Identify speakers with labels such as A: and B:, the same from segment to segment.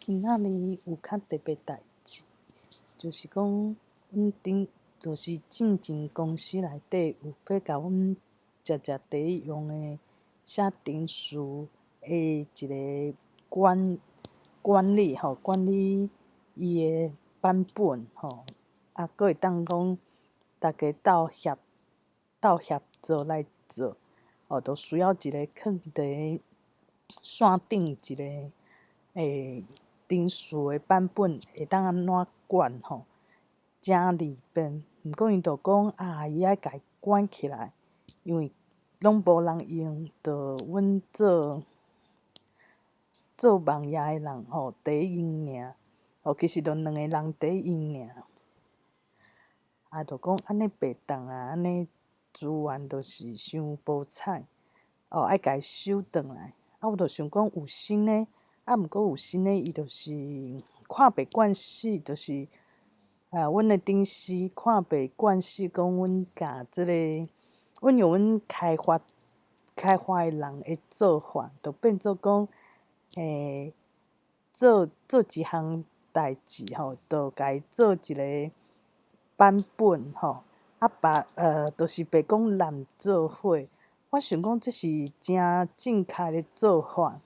A: 今仔日有较特别代志，就是讲，就是进前公司内底有要甲阮食第一用的写程序的一个管理伊的版本啊，阁会当讲大家斗协作来做，就需要一个放伫线顶一个程序的版本会当安怎管正利便。毋过因就讲伊爱家管起来，因为拢无人用，就阮做网页的人第一用尔。其实就2个人第一用尔。就讲安尼袂当啊，安尼资源就是伤无彩。爱家收转来。我就想讲有新的，毋过有新的伊就是看袂惯势，就是阮的顶司看袂惯势，讲阮教即个，阮用阮开发的人的做法，就变做讲做一项代志就家做一个版本就是袂讲烂做伙。我想讲这是真正确的做法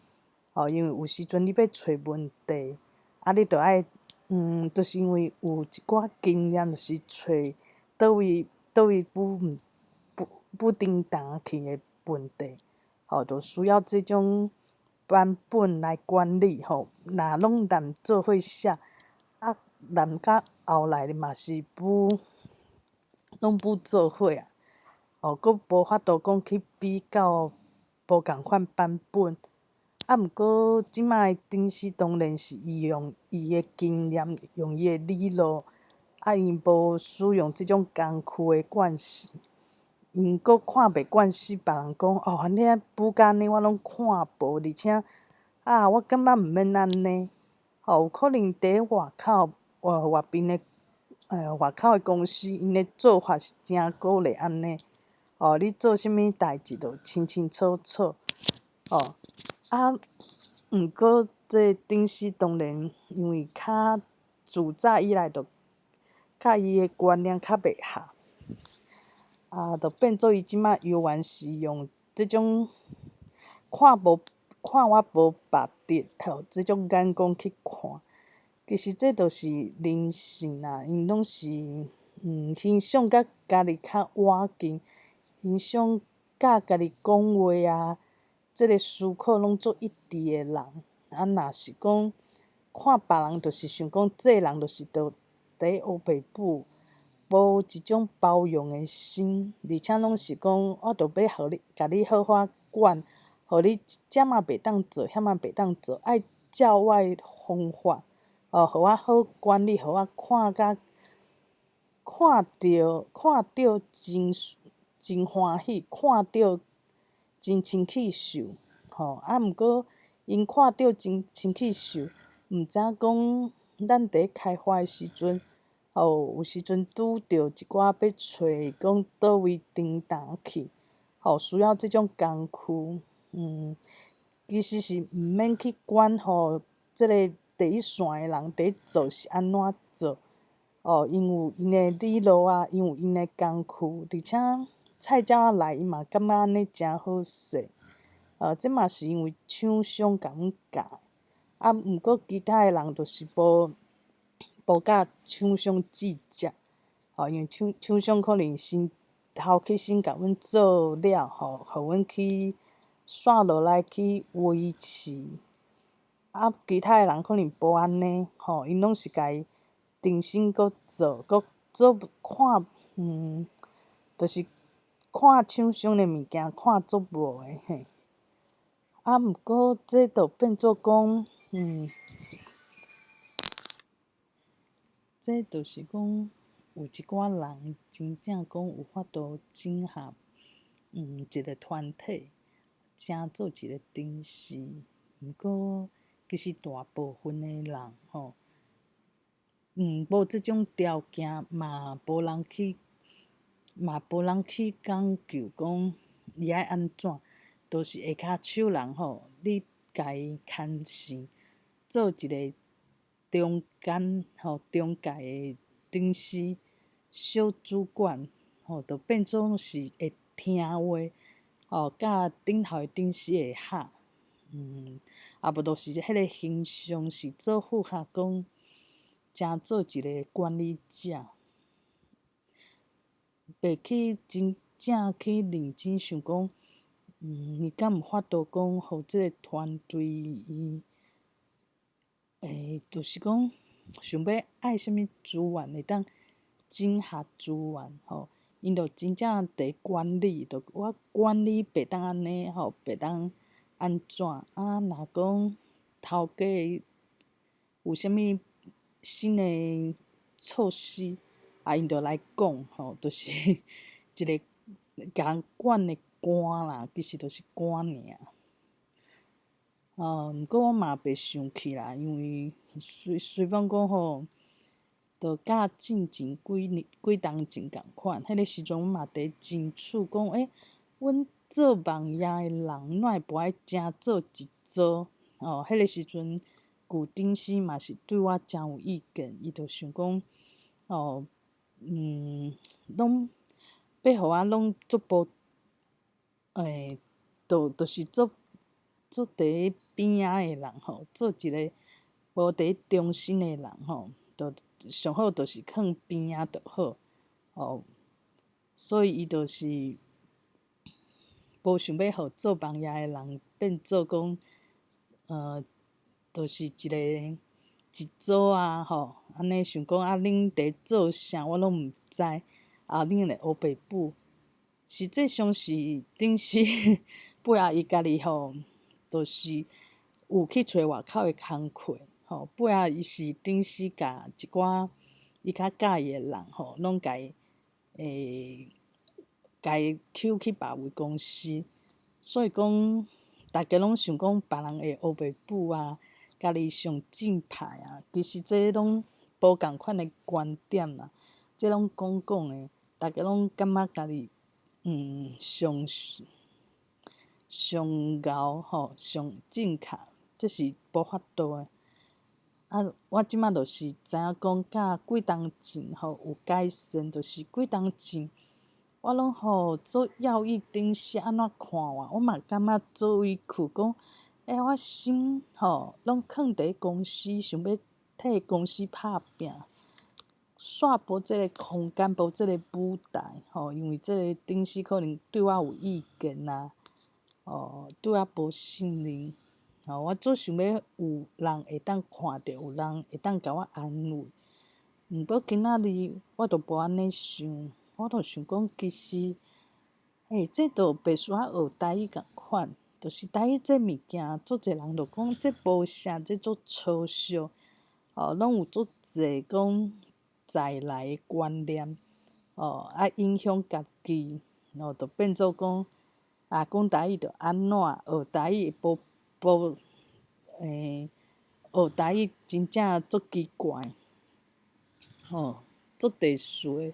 A: 因为有时阵你要找问题，你就爱就是因为有一寡经验，就是找倒位不叮当去的问题就需要这种版本来管理若拢烂做伙写烂到后来嘛是拢不做伙阁无法度讲去比较无共款版本。毋过即摆的顶司当然是伊用伊的经验，用伊的理路伊无使用即种工区的惯势，因阁看袂惯势别人讲安尼补甲安尼我拢看无，而且我感觉毋免安尼有可能伫外口外边的外口的公司，因的做法是真鼓励安尼你做啥物代志就清清楚楚毋过这顶司当然因为较自早以来就甲伊的观念较袂合就变做伊即摆犹原是用即种看我无白得即种眼光去看。其实这就是人性啦，因拢是欣赏甲家己较倚近，欣赏甲家己讲话即个思考拢做一致的人。若是讲看别人，就是想讲这人就是伫咧黑白母，无一种包容的心，而且拢是讲我着要甲你好好管，互你这嘛袂当做，遐嘛袂当做，爱照我的方法互我好管理，互我看着真欢喜，看着真清气秀毋过因看着真清气秀，毋知影讲咱伫咧开发的时阵有时阵拄着一寡要找讲倒位颠倒去需要即种工区其实是毋免去管即个第一线的人伫咧做是安怎做因有因的理路因有因的工区，而且菜鸟仔来伊嘛感觉安尼真好势这嘛是因为厂商甲阮教毋过其他的人就是无甲厂商计较因为厂商可能头去先甲阮做了互阮去线落来去维持其他的人可能无安尼因拢是家己重新搁做看就是看厂商的物件看足无的嘿毋过这就变做讲这就是讲有一寡人真正讲有法度整合一个团体，成做一个顶司。毋过其实大部分的人无即种条件，嘛无人去讲究讲伊爱安怎，都是下骹手人你家己牵线做一个中间中介的顶司小主管就变做是会听话甲顶头的顶司会合。啊无就是迄个形象是做副学讲，诚做一个管理者，袂去真正去认真想讲，伊敢有法度讲，互即个团队伊，就是讲想要爱啥物资源，会当整合资源因着真正伫管理，我管理袂当安尼袂当安怎若讲头家有啥物新的措施因着来讲就是一个甲人管的官啦，其实就是官尔。毋过我嘛袂生气啦，因为虽讲讲就甲进前几当前共款，迄个时阵阮嘛伫争取讲，阮做网页的人哪会无爱正做一组？迄个时阵旧顶司嘛是对我诚有意见，伊就想讲，拢要互我拢做无，就是做伫边仔的人做一个无伫中心的人就上好就是囥边仔就好所以伊就是无想要互做网页的人变做讲，就是一组啊安尼想讲恁伫做啥我拢毋知恁来黑白补，实际上是顶司尾仔伊家己就是有去找外口的工课尾仔伊是顶司甲一寡伊较佮意的人拢甲伊抽去别位公司，所以讲大家拢想讲别人会黑白补家己上正派其实这拢无共款的观点啦，这拢讲的，大家拢感觉家己上贤上正确，这是无法度的。我即马就是知影讲，甲几当前有改善，就是几当前我拢做要义顶司安怎看我嘛感觉做委屈，讲我心拢囥伫公司，想要替公司拍拼，煞无即个空间，无即个舞台因为即个顶司可能对我有意见对我无信任我做想要有人会当看着，有人会当甲我安慰。毋过今仔日我就无安尼想，我就想讲，其实这就袂需要学台语共款，就是台语这物件，足侪人就讲这无啥，这足抽象拢有足侪讲在来的观念影响家己就变做讲讲台语着安怎，学台语学台语真正足奇怪足特殊的。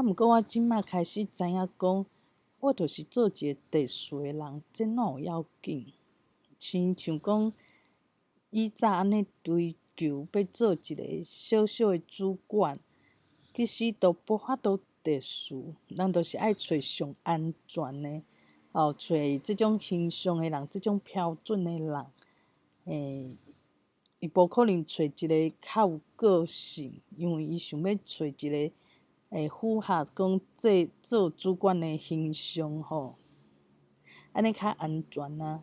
A: 毋过我即马开始知影讲，我就是做一个特殊的人，这哪有要紧？像讲以早安尼追求要做一个小小的主管，其实都无法度特殊，人就是爱找上安全的找即种形象的人，即种标准的人伊无可能找一个较有个性，因为伊想要找一个符合讲做主管的形象安尼较安全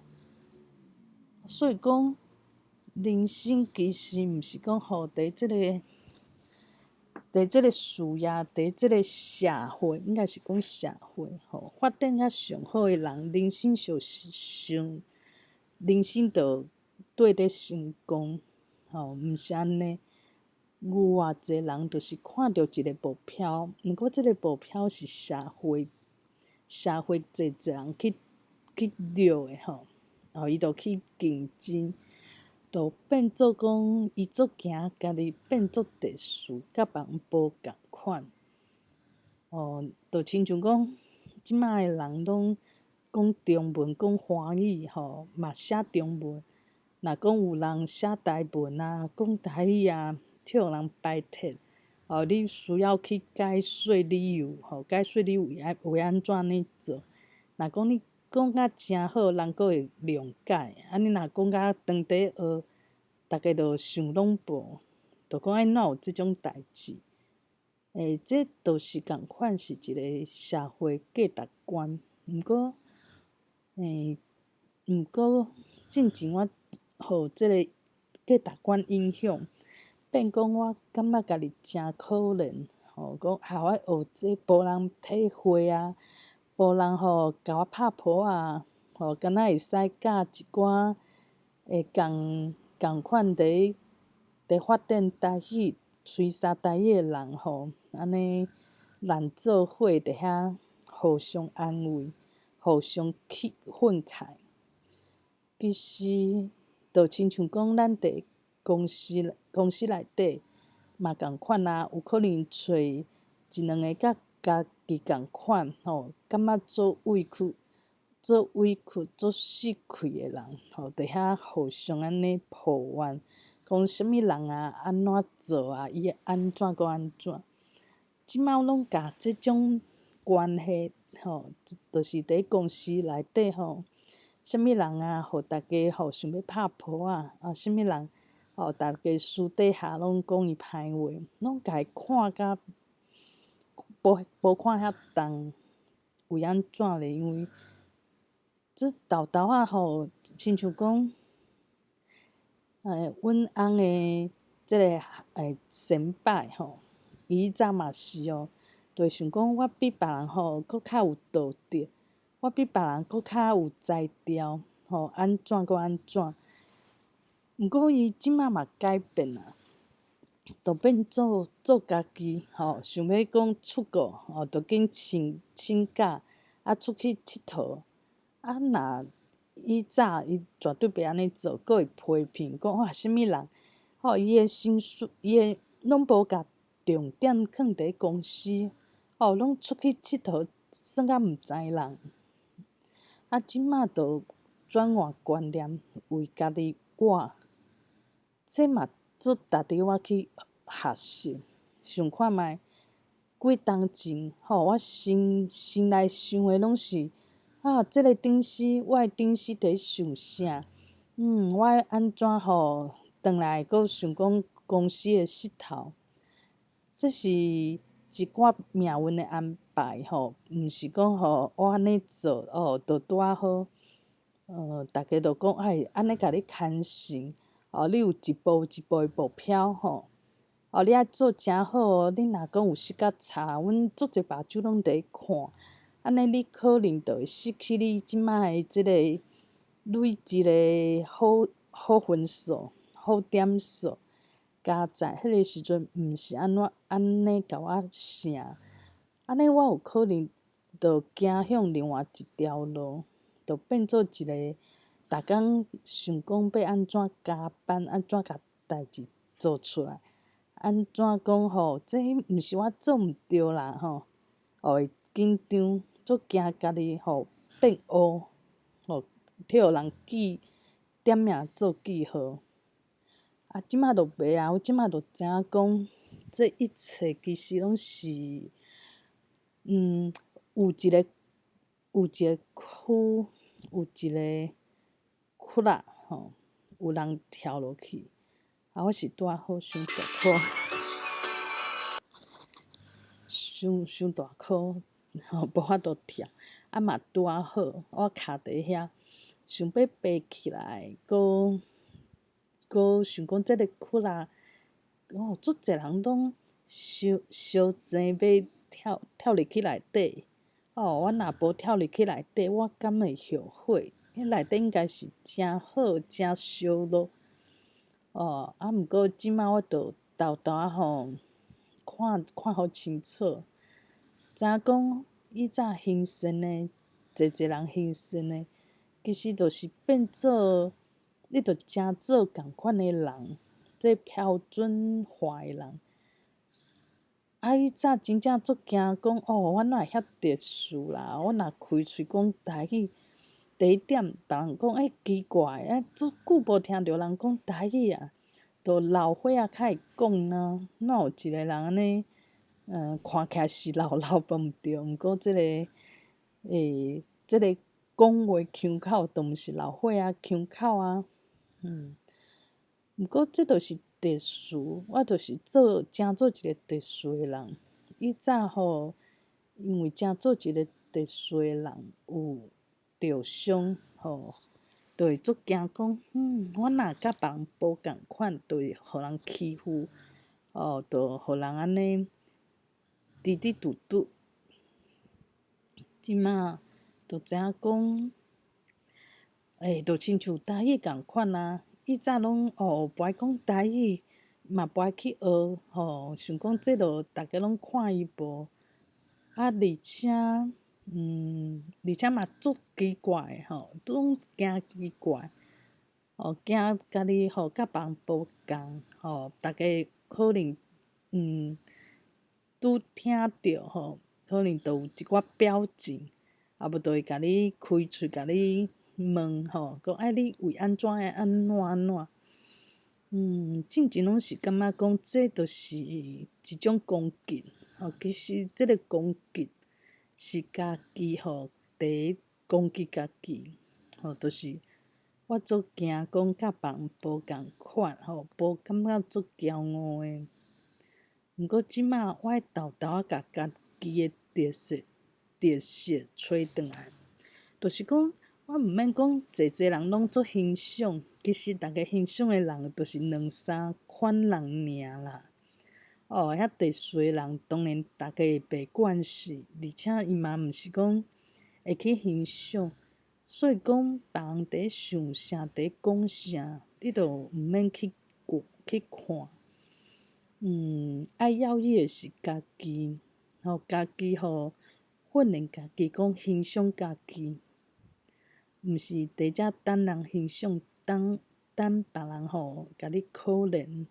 A: 所以讲，人生其实毋是讲伫即个事业，伫即个社会，应该是讲社会发展较上好的人，人生就是人生就对得成功毋是安尼。有偌济人就是看到一个目标，毋过即个目标是社会济人去掠的伊就去竞争，就变做讲伊足惊家己变作特殊，甲别人无共款就亲像讲即摆的人拢讲中文，讲华语嘛写中文，若讲有人写台文啊，讲台语啊，替互人摆帖，你需要去解说理由，解说你为安怎安尼做。若讲你讲甲诚好，人佫会谅解。你若讲甲当地学，逐个着想拢无，着讲哪有即种代志？这着是共款是一个社会价值观。毋过，进前我互即个价值观影响，变讲我感觉家己诚可怜，讲我学这无人体会啊，无人甲我拍婆啊，敢若会使教一寡会共款伫发展台语、吹沙台语诶人安尼咱做伙伫遐互相安慰、互相愤慨。其实就亲像讲，咱伫公司内底嘛共款啊，有可能找一两个甲家己共款感觉做委屈、做死气诶人伫遐互相安尼抱怨，讲啥物人啊安怎做啊，伊安怎搁安怎。即摆拢甲即种关系就是伫公司内底啥物人啊，互逐家想要拍婆啊，啥物人逐家私底下拢讲伊歹话，拢家己看甲无看遐重，为安怎咧？因为这豆豆仔亲像讲，阮翁诶即个先摆伊早嘛是就会想讲我比别人搁较有道德，我比别人搁较有才调，安怎搁安怎。毋过伊即摆嘛改变啊，就变做家己想要讲出国就紧请假出去佚佗。若以早伊绝对袂安尼做，佫会批评讲哇，啥物人伊诶薪水拢无甲重点放伫公司拢出去佚佗，算甲毋知人。即摆就转换观念，为家己活，这嘛足值得我去学习。想看觅几当前我心内想诶拢是即个顶司我诶顶司伫想啥？我要安怎转来搁想讲公司诶势头？这是一寡命运诶安排毋是讲我安尼做就拄仔好。逐家就讲安尼甲你牵绳你有一步一步诶目标你爱做诚好你若讲有失较差，阮足侪目睭拢伫看，安尼你可能就会失去你即摆诶即个累积诶好分数、好点数。加在迄个时阵，毋是安尼甲我想，安尼我有可能就行向另外一条路，就变做一个逐工想讲要安怎加班，安怎甲代志做出来，安怎讲这毋是我做毋对啦会紧张，足惊家己变乌替互人点名做记号。即摆就袂啊，我即摆就知影讲，这一切其实拢是，有一个窟，有一个窟仔有人跳落去，我是拄仔好伤大窟，伤大窟无法度跳，嘛拄仔好，我徛伫遐，想要爬起来，搁想讲即个窟仔足侪人拢烧钱要跳入去内底我若无跳入去内底，我敢会后悔？迄内底应该是诚好、诚烧咯。毋过即摆我着豆豆看互清楚，知影讲以早兴盛诶，侪人兴盛诶，其实就是变做你着诚做共款诶人，做标准化诶人。以早真正足惊讲我哪会遐特殊啦？我若开喙讲台语，第一点，别人讲奇怪，足久无听着人讲台语啊，都老岁仔较会讲呐，哪有一个人安尼，看起来是老老无毋对，毋过即个讲话腔口都毋是老岁仔腔口啊，毋过即著是特殊，我著是诚做一个特殊诶人。以早吼，因为诚做一个特殊诶人，有着伤吼，就会足惊讲，我若甲别人无共款，就会互人欺负，就互人安尼滴滴嘟嘟。即马就知影讲，就亲像台语共款啊。以早拢不爱讲台语，嘛不爱去学，想讲这著逐个拢看伊无。而且嘛足奇怪拢惊奇怪，惊家己甲别人无共，逐个可能拄听着可能就有一寡表情，啊无就会甲你开喙甲你问讲你为安怎会安怎安怎？进前拢是感觉讲这著是一种攻击，其实即个攻击是家己第一攻击家己，就是我足惊讲甲别人无共款，无感觉足骄傲诶。毋过即马我会豆豆甲家己诶特色找转来，就是讲我毋免讲济济人拢足欣赏，其实逐个欣赏诶人就是两三款人尔啦。遐特殊诶人当然逐个会袂惯势，而且伊嘛毋是讲会去欣赏，所以讲别人伫咧想啥，伫咧讲啥，你著毋免去看。爱要紧诶是家己，家己训练家己讲欣赏家己，毋是伫遮等人欣赏，等别人甲你可怜。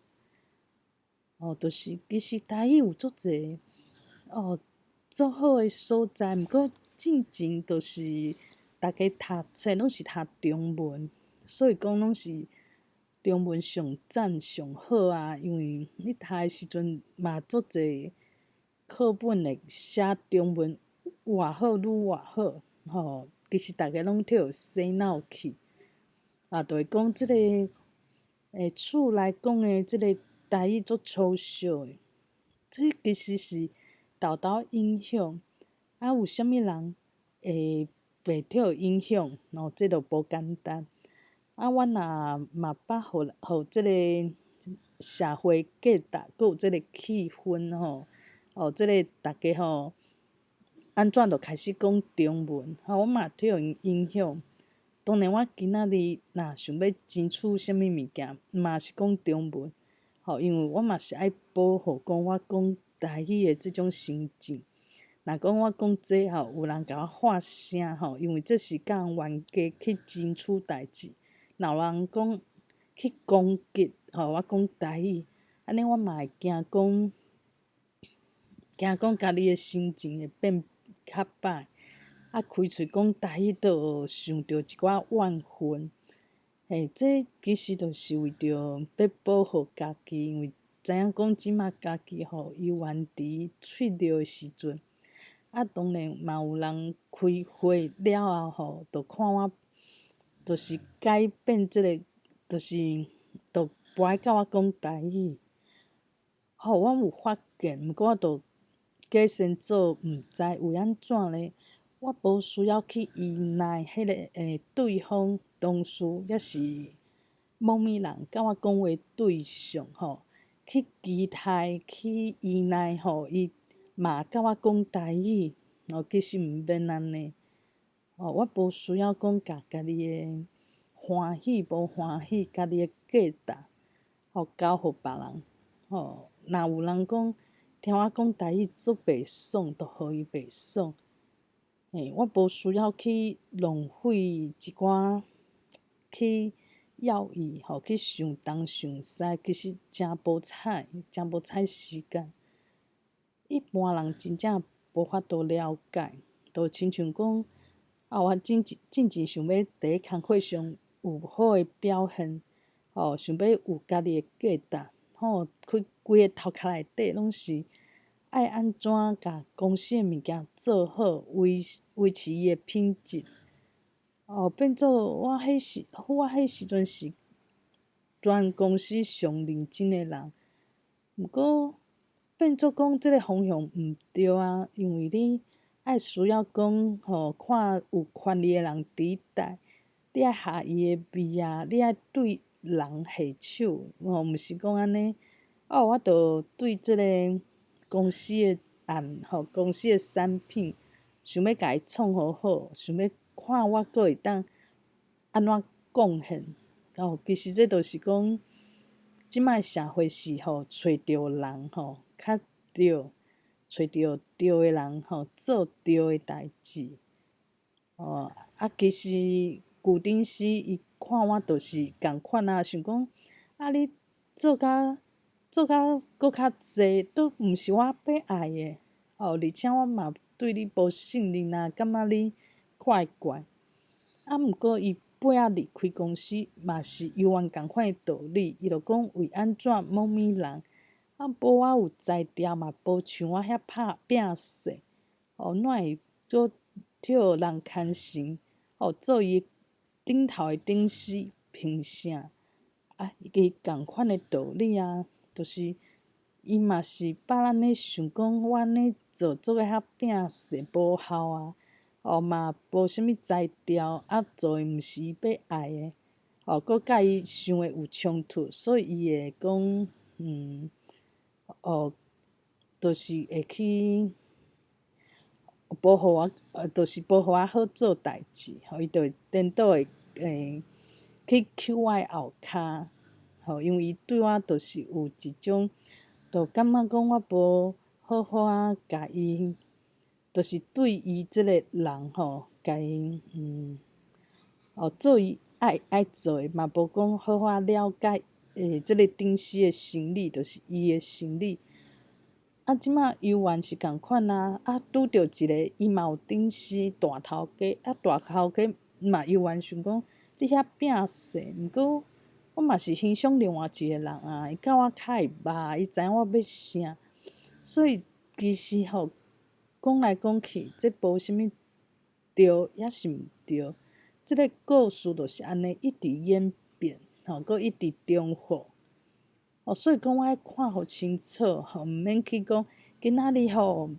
A: 就是其实台语有足济足好诶所在，毋过进前就是逐个读册拢是读中文，所以讲拢是中文上赞上好啊。因为你读诶时阵嘛足济课本会写中文偌好愈偌好，其实逐个拢替互洗脑去，就会讲即个厝内讲诶即个台语足抽象诶。这其实是豆豆影响，有啥物人会袂替互影响，这著无简单。我若嘛捌互即个社会价值，佮有即个气氛即个逐个安怎著开始讲中文，我嘛替互因影响。当然我今仔日若想要争取啥物物件，嘛是讲中文。因为我嘛是爱保护讲我讲台语诶即种心情。若讲我讲这有人甲我发声因为这是甲人冤家去争取代志。若有人讲去攻击我讲台语，安尼我嘛会惊讲家己诶心情会变较歹。开喙讲台语，就想着一寡怨恨。这其实就是为着要保护家己，因为知影讲即马家己游园池喙着诶时阵，当然嘛有人开会了后就看我，就是改变即个，就是不爱甲我讲台语。我有发现，毋过我就假先做毋知，为安怎呢？我无需要去依赖迄个对方同事，抑是某物人甲我讲话对象去期待去依赖伊嘛甲我讲台语，其实毋免安尼。我无需要讲甲家己诶欢喜无欢喜，家己诶价值交互别人。若有人讲听我讲台语足袂爽，就互伊袂爽。我无需要去浪费一寡去要伊去想东想西，其实诚无彩时间。一般人真正无法度了解，就亲像讲我进前想要伫工课上有好诶表现，想要有家己诶价值，规个头壳内底拢是爱安怎甲公司诶物件做好，维持伊诶品质。变做我迄时阵是全公司上认真诶人，毋过变做讲即个方向毋对啊，因为你爱需要讲看有权利诶人伫带，你爱下伊诶味啊，你爱对人下手，毋是讲安尼。我着对即个公司诶案，公司诶产品，想要甲伊创好好，想要看我阁会当安怎贡献。其实这著是讲，即摆社会是找着人较对，找着对诶人做对诶代志。其实旧顶时伊看我著是共款啊，想讲你做甲搁较济，都毋是我要爱诶。而且我嘛对你无信任啊，感觉你怪怪。毋过伊尾仔离开公司，嘛是犹原共款诶道理。伊著讲为安怎某物人无我有才调，嘛无像我遐拼势，哪会搁替人牵绳，做伊顶头诶顶司，凭啥？伊共款诶道理啊，就是伊嘛是把咱咧想讲，我安尼做个遐拼势无效啊。嘛无啥物才调，做诶毋是伊要爱诶，搁甲伊想诶有冲突，所以伊会讲，就是会去无互我，就是无互我好做代志，伊就会颠倒会去揪我诶后骹，因为伊对我就是有一种，就感觉讲我无好好啊，甲伊，就是对伊即个人甲伊做伊爱做诶，嘛无讲好好了解即个顶司诶心理，就是伊诶心理。即摆犹原是共款啊，拄着一个伊嘛有顶司大头家，大头家嘛犹原想讲你遐拼势，毋过我嘛是欣赏另外一个人啊，伊甲我较会捌，伊知影我要啥，所以其实讲来讲去，这无啥物对也是毋对，即个故事就是安尼一直演变，搁一直重复。所以讲我爱看互清楚，毋免去讲今仔日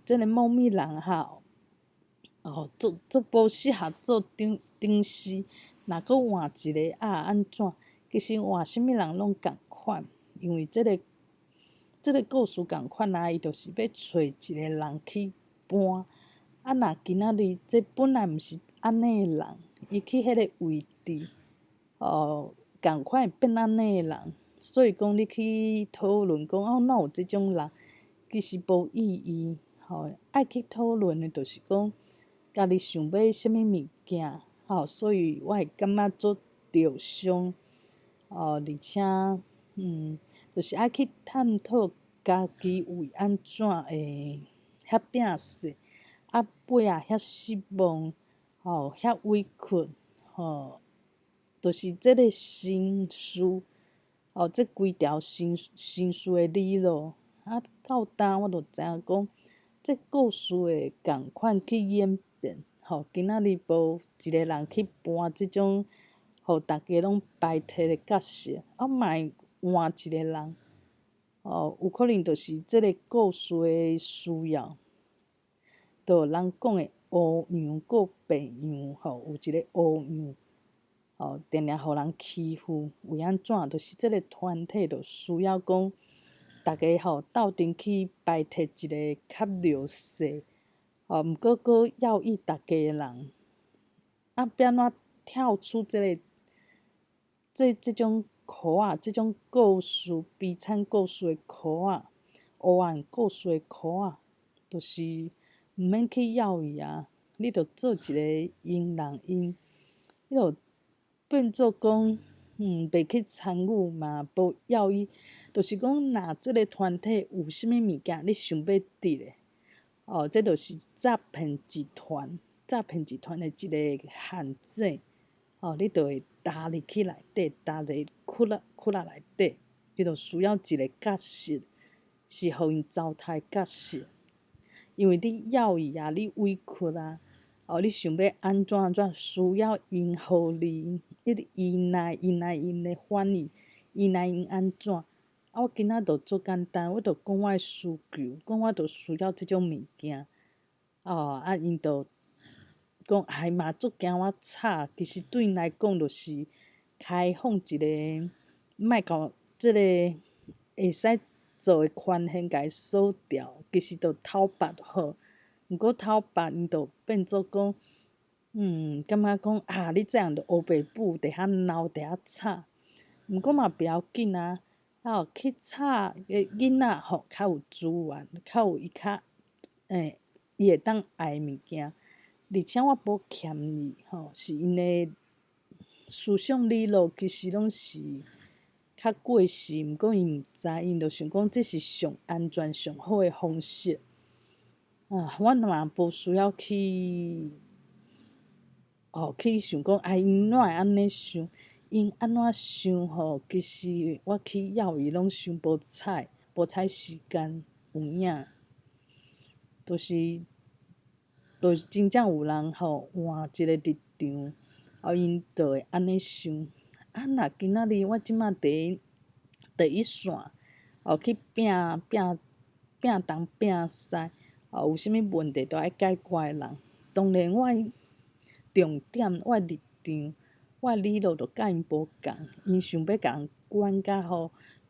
A: 即个某物人做无适合做顶司，若搁换一个安怎？其实换啥物人拢共款，因为即个故事共款啊，伊就是要找一个人去搬。若今仔日这本来毋是安尼诶人，伊去迄个位置，共款会变安尼诶人。所以讲，你去讨论讲哪有即种人，其实无意义。爱去讨论诶，就是讲家己想要啥物物件，所以我会感觉足着伤。而且，就是爱去探讨家己为安怎会遐拼势，尾仔遐失望，遐委屈，就是即个心事。这规条心事诶理路，到呾我就知影讲，这故事会共款去演变。今仔日无一个人去搬即种，互大家拢排斥诶角色，嘛会换一个人。有可能就是即个故事诶需要，就人讲诶乌羊过白羊，有一个乌羊。定定互人欺负，为安怎？就是即个团体就需要讲，逐个斗阵去排斥一个较弱势，毋过阁要伊逐家诶人，要安怎跳出即种壳仔，即种故事悲惨故事诶壳仔，黑暗故事诶壳仔，就是毋免去要伊啊，你着做一个因人因，你着变做讲，袂去参与嘛，无要伊，就是讲，若即个团体有啥物物件你想要得诶，这就是诈骗集团。诈骗集团的一个陷阱，你就会踏入去内底，踏入窟仔内底，伊就需要一个角色，是互因糟蹋的角色。因为你要伊啊，你委屈啊，你想要安怎，需要因互你，伊来因的反应，伊来因安怎？我今仔就做简单，我就讲我的需求，讲我就需要即种物件，因就讲哎嘛足惊我吵，其实对因来讲就是开放一个，莫甲即个会使做诶权限甲伊锁掉，其实就讨白就好。毋过讨白因就变做讲，感觉讲你这样就黑白母，伫遐闹伫遐吵。毋过嘛不要紧啊，去吵诶囡仔较有资源，较有伊伊会当爱诶物件。而且我无欠伊，是因诶思想理路其实拢是较过时，毋过因毋知，因就想讲这是上安全上好诶方式。我嘛无需要去想讲因怎会安尼想，因安怎想其实我去要伊拢伤无采时间有影，就是真正有人换一个立场，因就会安尼想。若今仔日我即马伫一线，去拼东拼西，有啥物问题都爱解决诶人，当然我诶重点，我诶立场，我诶理路就甲因无共，因想要甲人管甲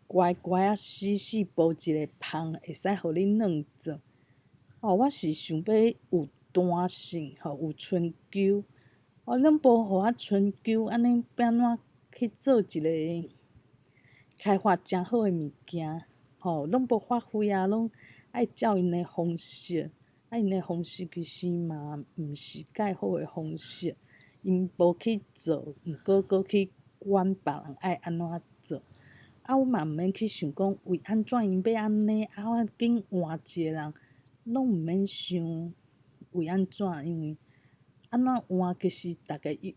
A: 乖乖啊死死煲一个芳，会使互你软做。我是想要有弹性，有春秋。咱无互我春秋，安尼要安怎去做一个开发诚好诶物件？拢无发挥啊，拢爱照因诶方式，因诶方式其实嘛毋是介好诶方式。因无去做，毋过搁去管别人爱安怎做。我嘛毋免去想讲为安怎因要安尼，我紧换一个人。拢毋免想为安怎，因为安怎换其实逐个佫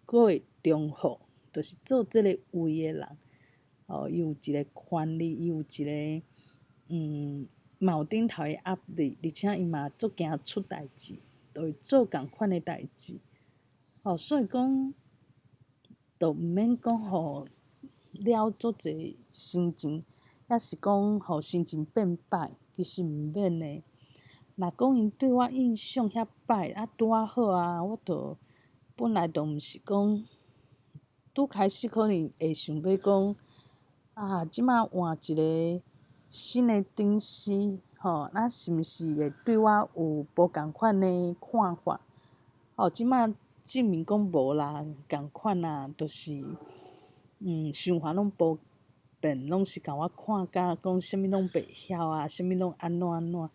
A: 会重复，就是做即个位诶人，伊有一个权利，伊有一个嘛有顶头诶压力，而且伊嘛足惊出代志，就会做共款诶代志。所以讲，就毋免讲了足侪心情，抑是讲心情变歹，其实毋免诶。若讲因对我印象遐歹，拄啊好啊，我就本来就毋是讲拄开始可能会想要讲即马换一个新诶顶司，那是毋是会对我有无共款诶看法？即马证明讲无啦，共款啊，就是想法拢无变，拢是甲我看甲讲啥物拢袂晓啊，啥物拢安怎。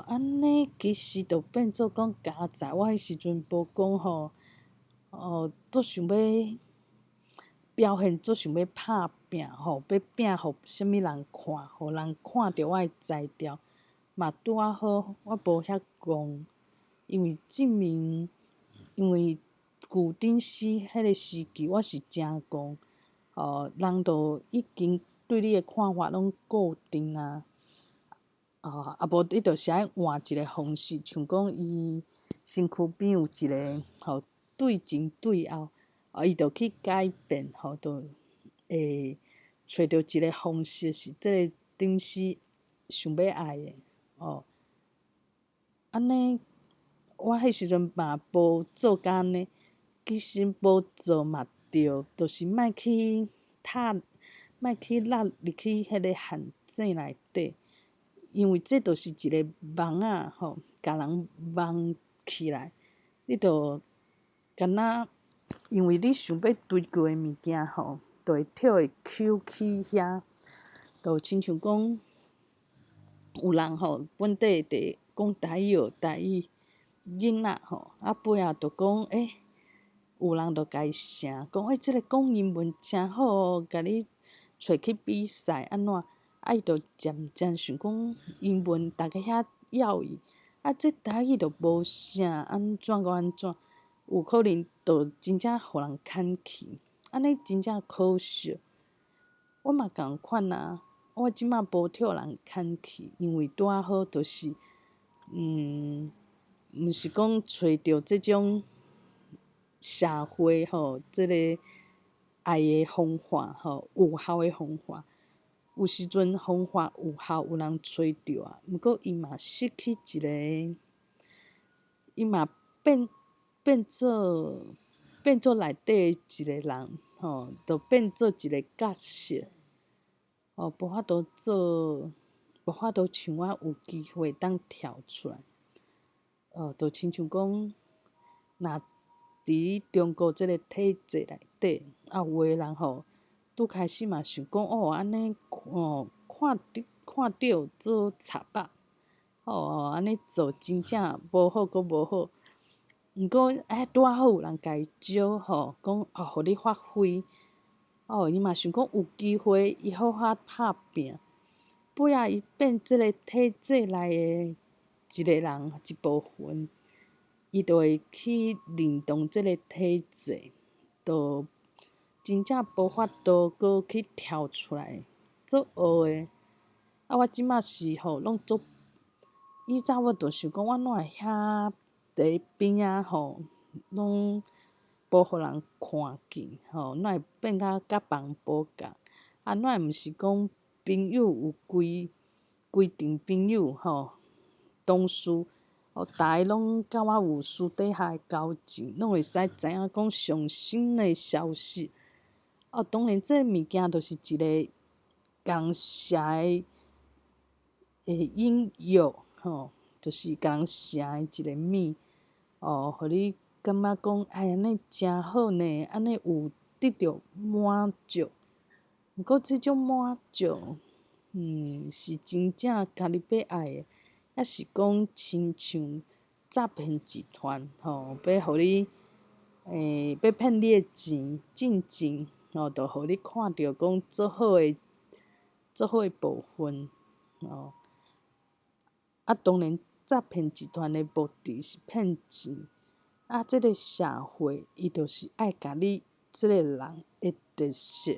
A: 安尼其实就变做讲佳哉，我迄时阵无讲足想要表现，足想要拍拼，要拼互啥物人看，互人看着我诶才调，嘛拄啊好，我无遐戆，因为证明，因为旧顶司迄个时期我是诚戆，人就已经对你诶看法拢固定啊。无你就是爱换一个方式，像讲伊身躯边有一个对前对后，伊就去改变，就会找着一个方式是即个顶司想要爱诶。安尼我迄时阵嘛无做甲安尼，其实无做嘛对，就是莫去落入去迄个陷阱内底。因为这就是一个网仔，甲人网起来，你就敢若因为你想要追求诶物件，就会跳会抽去遐，就亲像讲有人本地伫讲台语囡仔尾仔就讲有人就甲伊声讲即个讲英文诚好哦，甲你找去比赛安怎？伊就渐渐想讲英文，逐个遐要伊，这台语就无啥，安怎个安怎，有可能就真正互人牵去，安尼真正可惜。我嘛共款啊，我即马无替人牵去，因为拄啊好就是，毋是讲找着即种社会吼，即个爱的方法吼，有效的方法。有时阵方法有效，有人找着啊，毋过伊嘛失去一个，伊嘛变做内底一个人吼，就变做一个角色，无法度做，无法度像我有机会当跳出来。就亲像讲，若伫中国即个体制内底，有诶人吼，拄开始嘛想讲安尼看着做插巴，安尼做真正无好阁无好。毋过拄啊好有人甲伊招讲互你发挥，伊嘛想讲有机会伊好好拍拼，尾仔伊变即个体制内诶一个人一部分。伊就会去认同即个体制，就真正无法度阁去跳出来做学诶。我即马是拢做，以前我就想讲，我哪会遐伫边仔拢无互人看见哪会变甲房宝共？哪会毋是讲朋友有规定朋友同事。逐个拢甲我有私底下诶交情，拢会使知影讲上新诶消息。当然这物件就是一个共社诶引诱就是共社诶一个物，互你感觉讲安尼诚好呢，安尼有得到满足。毋过即种满足，是真正家己要爱诶。抑是讲亲像诈骗集团要互你要骗你诶钱进前就互你看着讲做好诶部分当然诈骗集团诶目的是骗钱，即个社会伊就是爱甲你即个人诶特色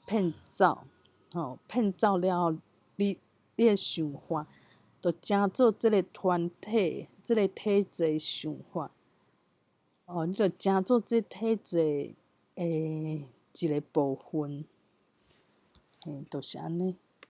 A: 骗走骗走了后，你诶想法。就成做即个团体、即个体制诶想法，你就成做即体制诶一个部分，就是安尼。